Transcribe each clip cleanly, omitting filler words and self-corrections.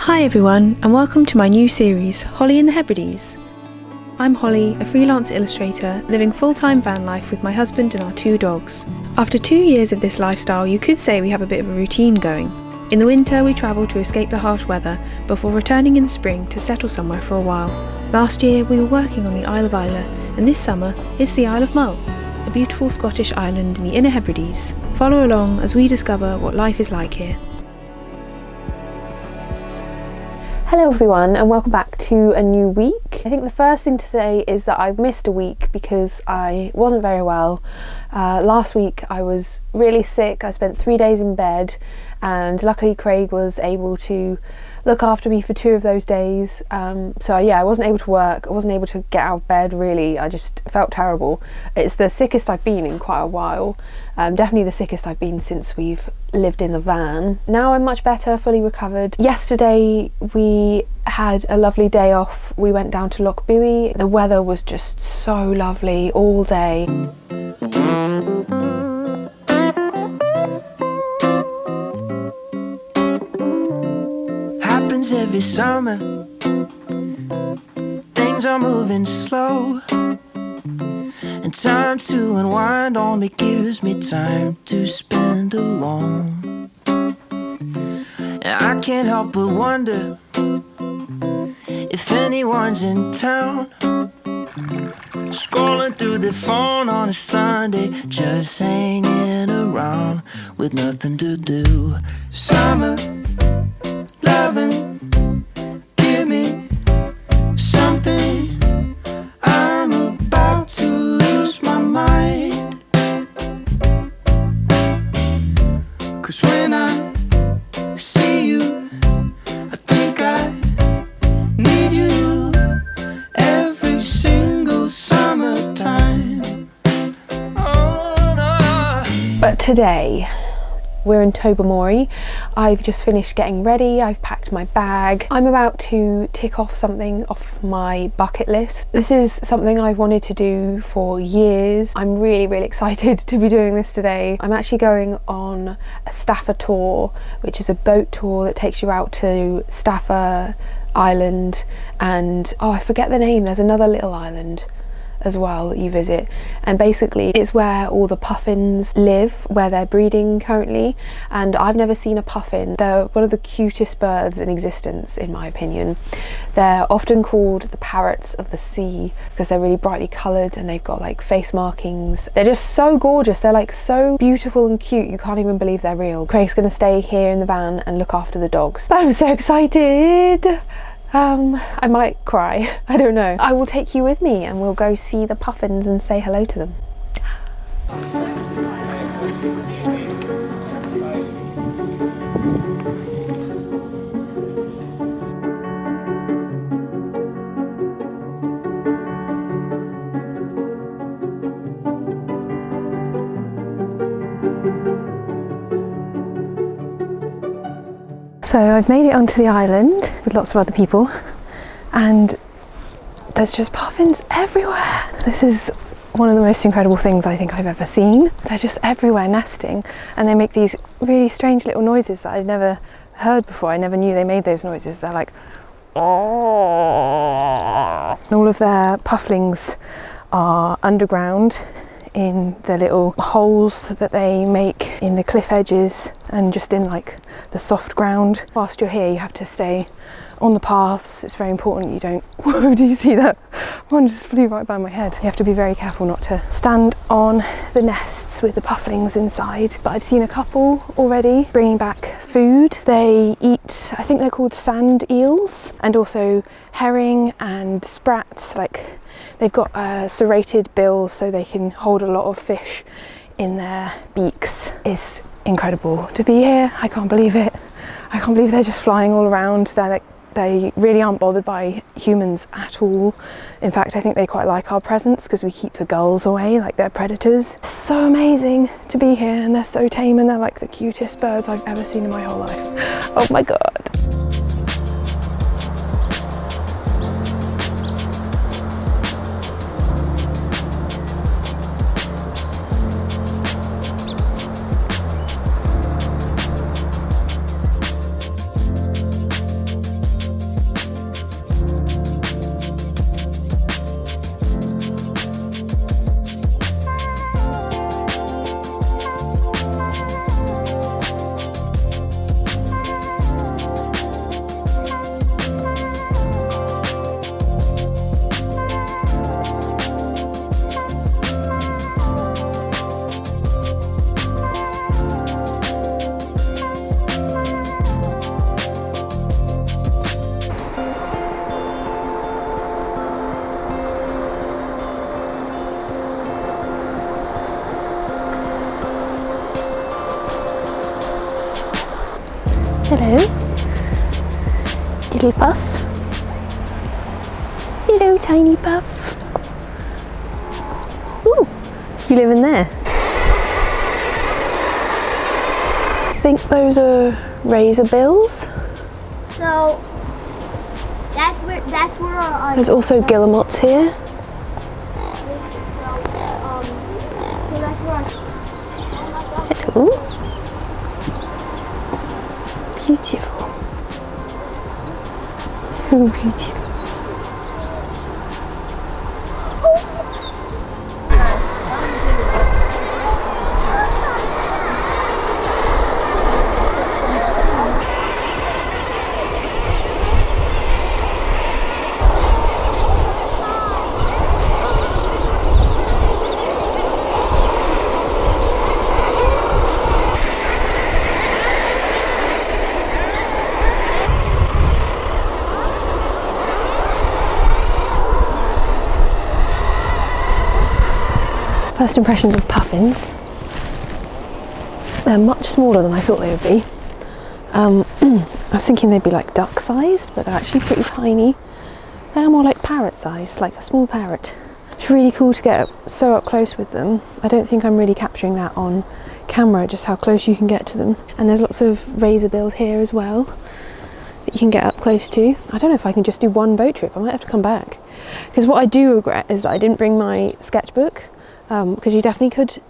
Hi everyone, and welcome to my new series, Holly in the Hebrides. I'm Holly, a freelance illustrator, living full-time van life with my husband and our 2 dogs. After 2 years of this lifestyle, you could say we have a bit of a routine going. In the winter, we travel to escape the harsh weather, before returning in the spring to settle somewhere for a while. Last year, we were working on the Isle of Mull, and this summer, it's the Isle of Mull, a beautiful Scottish island in the Inner Hebrides. Follow along as we discover what life is like here. Hello everyone, and welcome back to a new week. I think the first thing to say is that I've missed a week because I wasn't very well. Last week I was really sick. I spent 3 days in bed, and luckily Craig was able to look after me for 2 of those days. So yeah, I wasn't able to work, I wasn't able to get out of bed really. I just felt terrible. It's the sickest I've been in quite a while. Definitely the sickest I've been since we've lived in the van. Now I'm much better, fully recovered. Yesterday we had a lovely day off. We went down to Lochbuie. The weather was just so lovely all day. Happens every summer. Things are moving slow, and time to unwind only gives me time to spend alone. And I can't help but wonder if anyone's in town, scrolling through their phone on a Sunday, just hanging around with nothing to do. Summer, loving, give me something. I'm about to lose my mind. 'Cause when I see you, I think I need you every single summertime. Oh, no. But today, we're in Tobermory. I've just finished getting ready, I've packed my bag. I'm about to tick off something off my bucket list. This is something I've wanted to do for years. I'm really excited to be doing this today. I'm actually going on a Staffa tour, which is a boat tour that takes you out to Staffa Island and, oh, I forget the name, there's another little island as well that you visit, and basically it's where all the puffins live, where they're breeding currently. And I've never seen a puffin. They're one of the cutest birds in existence, in my opinion. They're often called the parrots of the sea because they're really brightly coloured and they've got like face markings. They're just so gorgeous. They're like so beautiful and cute, you can't even believe they're real. Craig's gonna stay here in the van and look after the dogs. But I'm so excited! I might cry, I don't know. I will take you with me and we'll go see the puffins and say hello to them. So I've made it onto the island with lots of other people, and there's just puffins everywhere. This is one of the most incredible things I think I've ever seen. They're just everywhere nesting, and they make these really strange little noises that I'd never heard before. I never knew they made those noises. They're like, oh. And all of their pufflings are underground in the little holes that they make in the cliff edges and just in like the soft ground. Whilst you're here, you have to stay on the paths. It's very important you don't, whoa, do you see that? One just flew right by my head. You have to be very careful not to stand on the nests with the pufflings inside. But I've seen a couple already bringing back food. They eat, I think they're called sand eels, and also herring and sprats. Like, they've got serrated bills so they can hold a lot of fish in their beaks. It's incredible to be here. I can't believe it. I can't believe they're just flying all around. They really aren't bothered by humans at all. In fact, I think they quite like our presence because we keep the gulls away, like they're predators. So amazing to be here, and they're so tame, and they're like the cutest birds I've ever seen in my whole life. Oh my God. Hello. Little puff. Hello, tiny puff. Ooh, you live in there. I think those are razor bills. So that's where our There's also guillemots here. so that's where Hello. Beautiful. So beautiful. First impressions of puffins. They're much smaller than I thought they would be. I was thinking they'd be like duck sized, but they're actually pretty tiny. They're more like parrot sized, like a small parrot. It's really cool to get so up close with them. I don't think I'm really capturing that on camera, just how close you can get to them. And there's lots of razor bills here as well that you can get up close to. I don't know if I can just do one boat trip. I might have to come back. Because what I do regret is that I didn't bring my sketchbook. Because you definitely could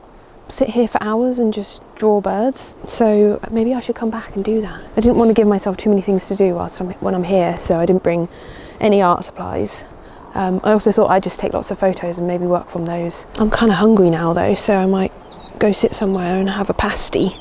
sit here for hours and just draw birds. So maybe I should come back and do that. I didn't want to give myself too many things to do when I'm here, so I didn't bring any art supplies. I also thought I'd just take lots of photos and maybe work from those. I'm kind of hungry now though, so I might go sit somewhere and have a pasty.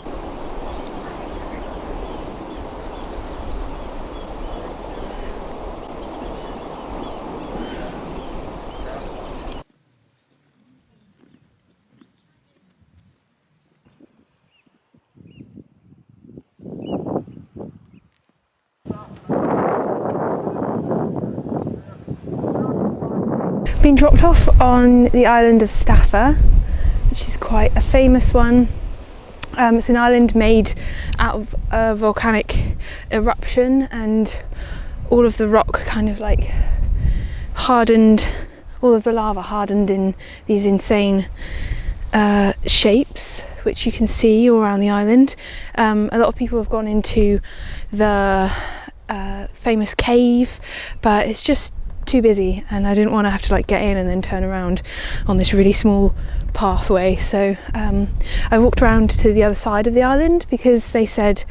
Been dropped off on the island of Staffa, which is quite a famous one. It's an island made out of a volcanic eruption, and all of the rock kind of like hardened, all of the lava hardened in these insane shapes, which you can see all around the island. A lot of people have gone into the famous cave, but it's just too busy and I didn't want to have to like get in and then turn around on this really small pathway, so I walked around to the other side of the island because they said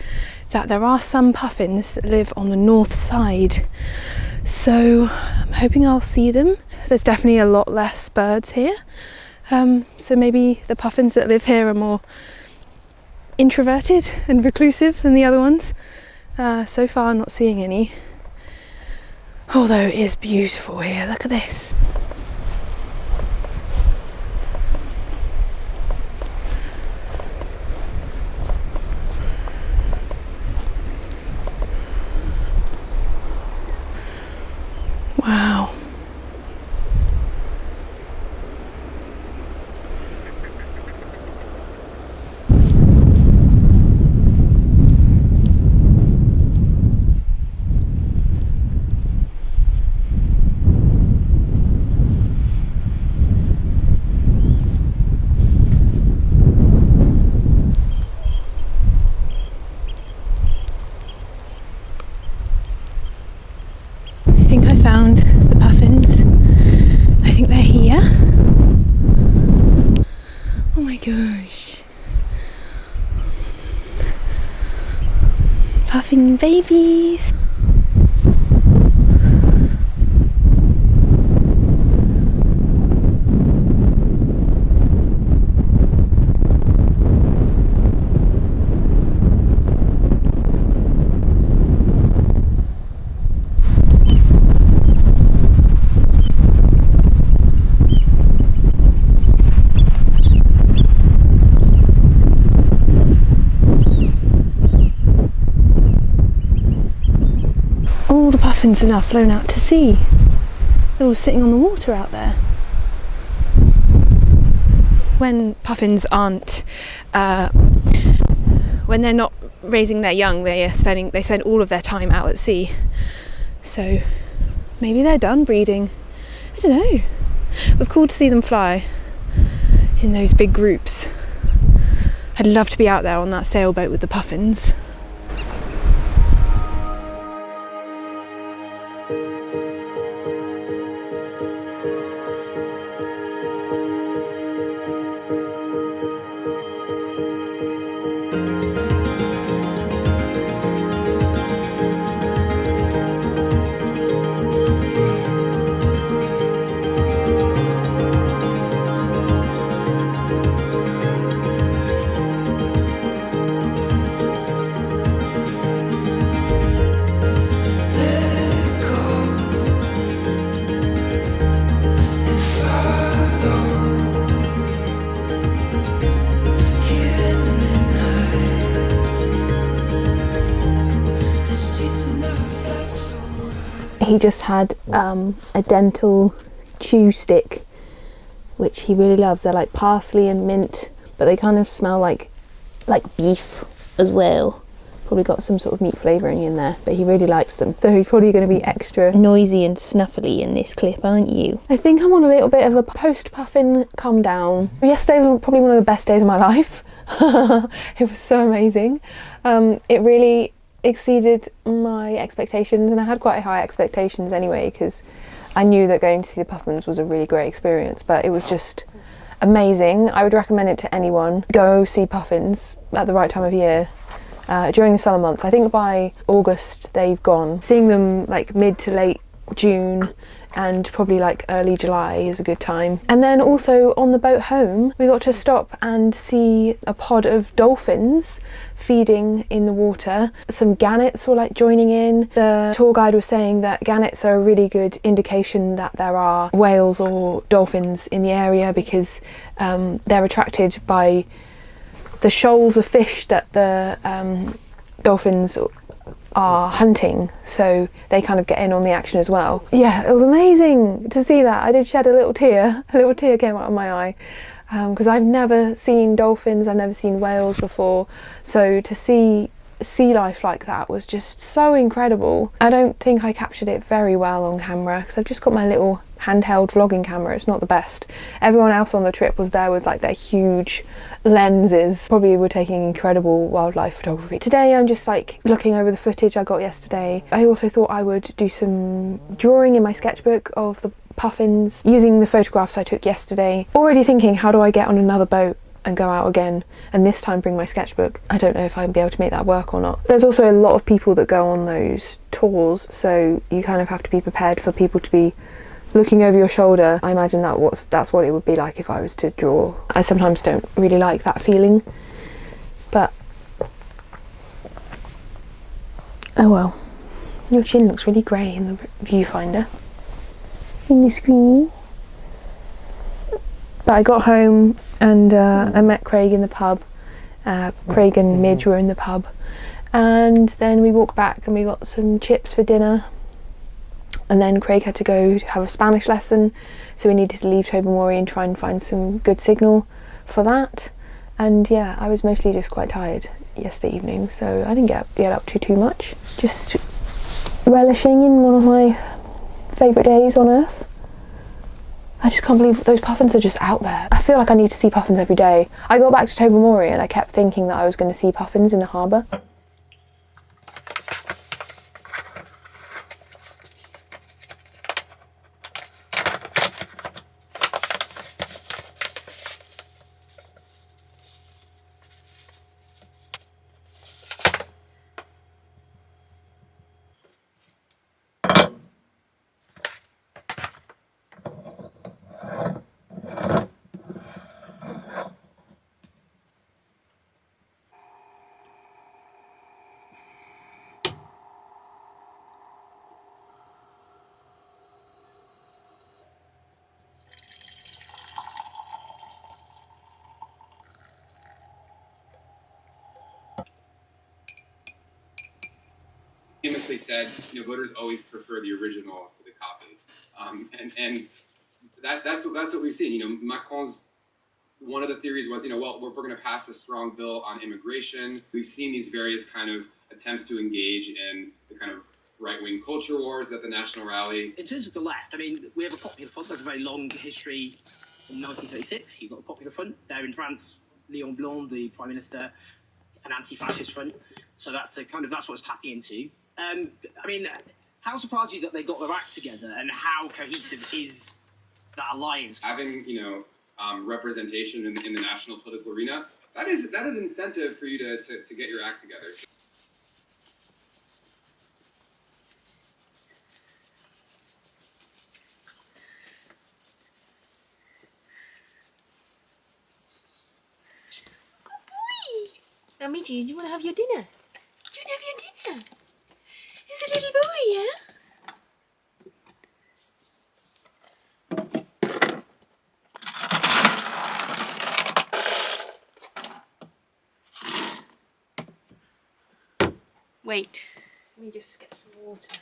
that there are some puffins that live on the north side, so I'm hoping I'll see them. There's definitely a lot less birds here, so maybe the puffins that live here are more introverted and reclusive than the other ones. So far I'm not seeing any. Although it is beautiful here, look at this. Wow. I think I found the puffins. I think they're here. Oh my gosh. Puffin babies. All the puffins are now flown out to sea. They're all sitting on the water out there. When puffins aren't, when they're not raising their young, they spend all of their time out at sea. So maybe they're done breeding. I don't know. It was cool to see them fly in those big groups. I'd love to be out there on that sailboat with the puffins. He just had a dental chew stick, which he really loves. They're like parsley and mint, but they kind of smell like beef as well. Probably got some sort of meat flavouring in there, but he really likes them. So he's probably going to be extra noisy and snuffly in this clip, aren't you? I think I'm on a little bit of a post-puffin come down. Yesterday was probably one of the best days of my life. It was so amazing. It really exceeded my expectations, and I had quite high expectations anyway, because I knew that going to see the puffins was a really great experience, but it was just amazing. I would recommend it to anyone. Go see puffins at the right time of year. During the summer months. I think by August they've gone. Seeing them like mid to late June and probably like early July is a good time. And then also on the boat home we got to stop and see a pod of dolphins feeding in the water. Some gannets were like joining in. The tour guide was saying that gannets are a really good indication that there are whales or dolphins in the area, because they're attracted by the shoals of fish that the dolphins are hunting, so they kind of get in on the action as well. Yeah, it was amazing to see that. I did shed a little tear. A little tear came out of my eye, because I've never seen dolphins, I've never seen whales before, so to see sea life like that was just so incredible. I don't think I captured it very well on camera, because I've just got my little handheld vlogging camera. It's not the best. Everyone else on the trip was there with like their huge lenses. Probably were taking incredible wildlife photography. Today I'm just like looking over the footage I got yesterday. I also thought I would do some drawing in my sketchbook of the puffins using the photographs I took yesterday. Already thinking, how do I get on another boat and go out again, and this time bring my sketchbook? I don't know if I'd be able to make that work or not. There's also a lot of people that go on those tours, so you kind of have to be prepared for people to be looking over your shoulder. I imagine that's what it would be like if I was to draw. I sometimes don't really like that feeling, but oh well. Your chin looks really grey in the viewfinder, in the screen. But I got home and I met Craig in the pub. Craig and Midge were in the pub, and then we walked back and we got some chips for dinner. And then Craig had to go have a Spanish lesson, so we needed to leave Tobermory and try and find some good signal for that. And yeah, I was mostly just quite tired yesterday evening, so I didn't get up to too much. Just relishing in one of my favourite days on earth. I just can't believe those puffins are just out there. I feel like I need to see puffins every day. I got back to Tobermory and I kept thinking that I was going to see puffins in the harbour. Famously said, voters always prefer the original to the copy, and that's what we've seen. Macron's one of the theories was, well, we're going to pass a strong bill on immigration. We've seen these various kind of attempts to engage in the kind of right-wing culture wars at the National Rally. In terms of the left, I mean, we have a Popular Front. There's a very long history. In 1936, you've got the Popular Front. There in France, Léon Blum, the Prime Minister, an anti-fascist front. So that's that's what it's tapping into. I mean, how surprised are you that they got their act together, and how cohesive is that alliance? Having, representation in the national political arena, that is incentive for you to get your act together. Mummy, do you want to have your dinner? Do you want to have your dinner? He's a little boy, yeah? Wait, let me just get some water.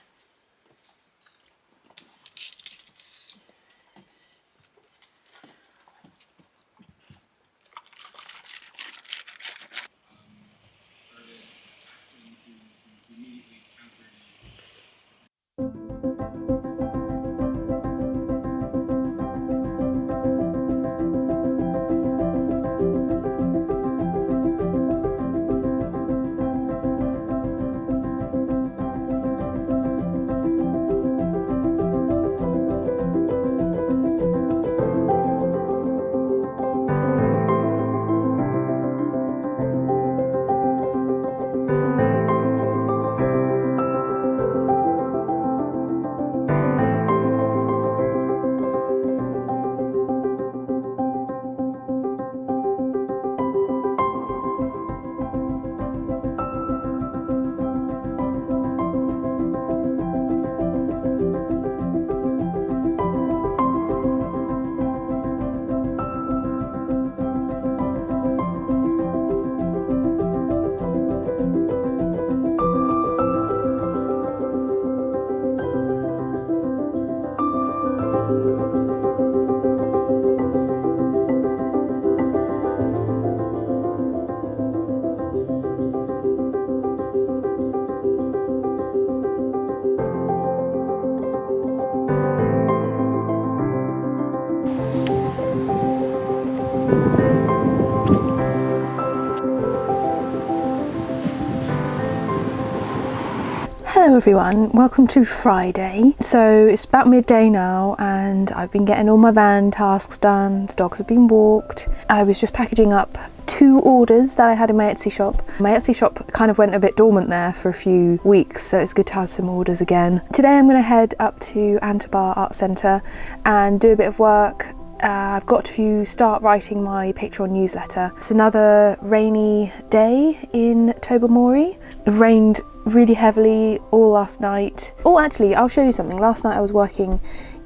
Hello everyone, welcome to Friday. So it's about midday now and I've been getting all my van tasks done, the dogs have been walked. I was just packaging up 2 orders that I had in my Etsy shop. My Etsy shop kind of went a bit dormant there for a few weeks, so it's good to have some orders again. Today I'm going to head up to Antabar Art Centre and do a bit of work. I've got to start writing my Patreon newsletter. It's another rainy day in Tobermory. It rained really heavily all last night. Oh, actually, I'll show you something. Last night I was working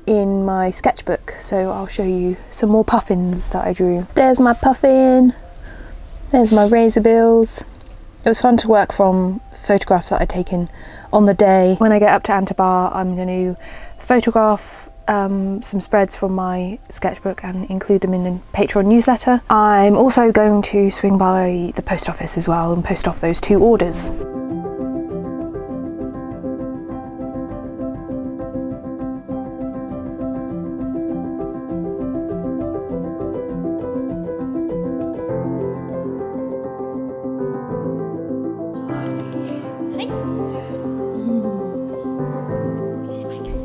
in my sketchbook, so I'll show you some more puffins that I drew. There's my puffin. There's my razor bills. It was fun to work from photographs that I'd taken on the day. When I get up to Antabar, I'm going to photograph some spreads from my sketchbook and include them in the Patreon newsletter. I'm also going to swing by the post office as well and post off those 2 orders.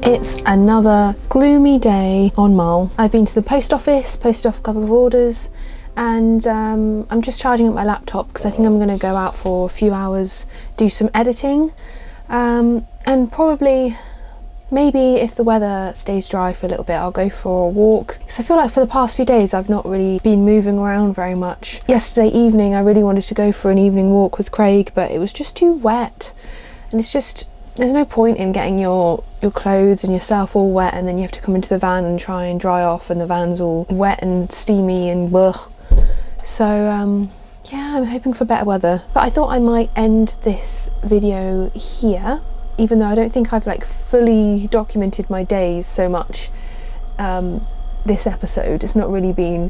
It's another gloomy day on Mull. I've been to the post office, posted off a couple of orders, and I'm just charging up my laptop because I think I'm going to go out for a few hours, do some editing, and probably, maybe if the weather stays dry for a little bit, I'll go for a walk. Because I feel like for the past few days I've not really been moving around very much. Yesterday evening I really wanted to go for an evening walk with Craig, but it was just too wet, and it's just, there's no point in getting your clothes and yourself all wet and then you have to come into the van and try and dry off and the van's all wet and steamy and blech. So yeah, I'm hoping for better weather. But I thought I might end this video here, even though I don't think I've like fully documented my days so much this episode. It's not really been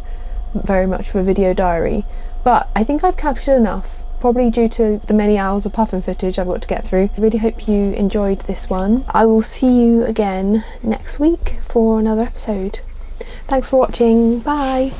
very much of a video diary, but I think I've captured enough, probably due to the many hours of puffin footage I've got to get through. I really hope you enjoyed this one. I will see you again next week for another episode. Thanks for watching, bye!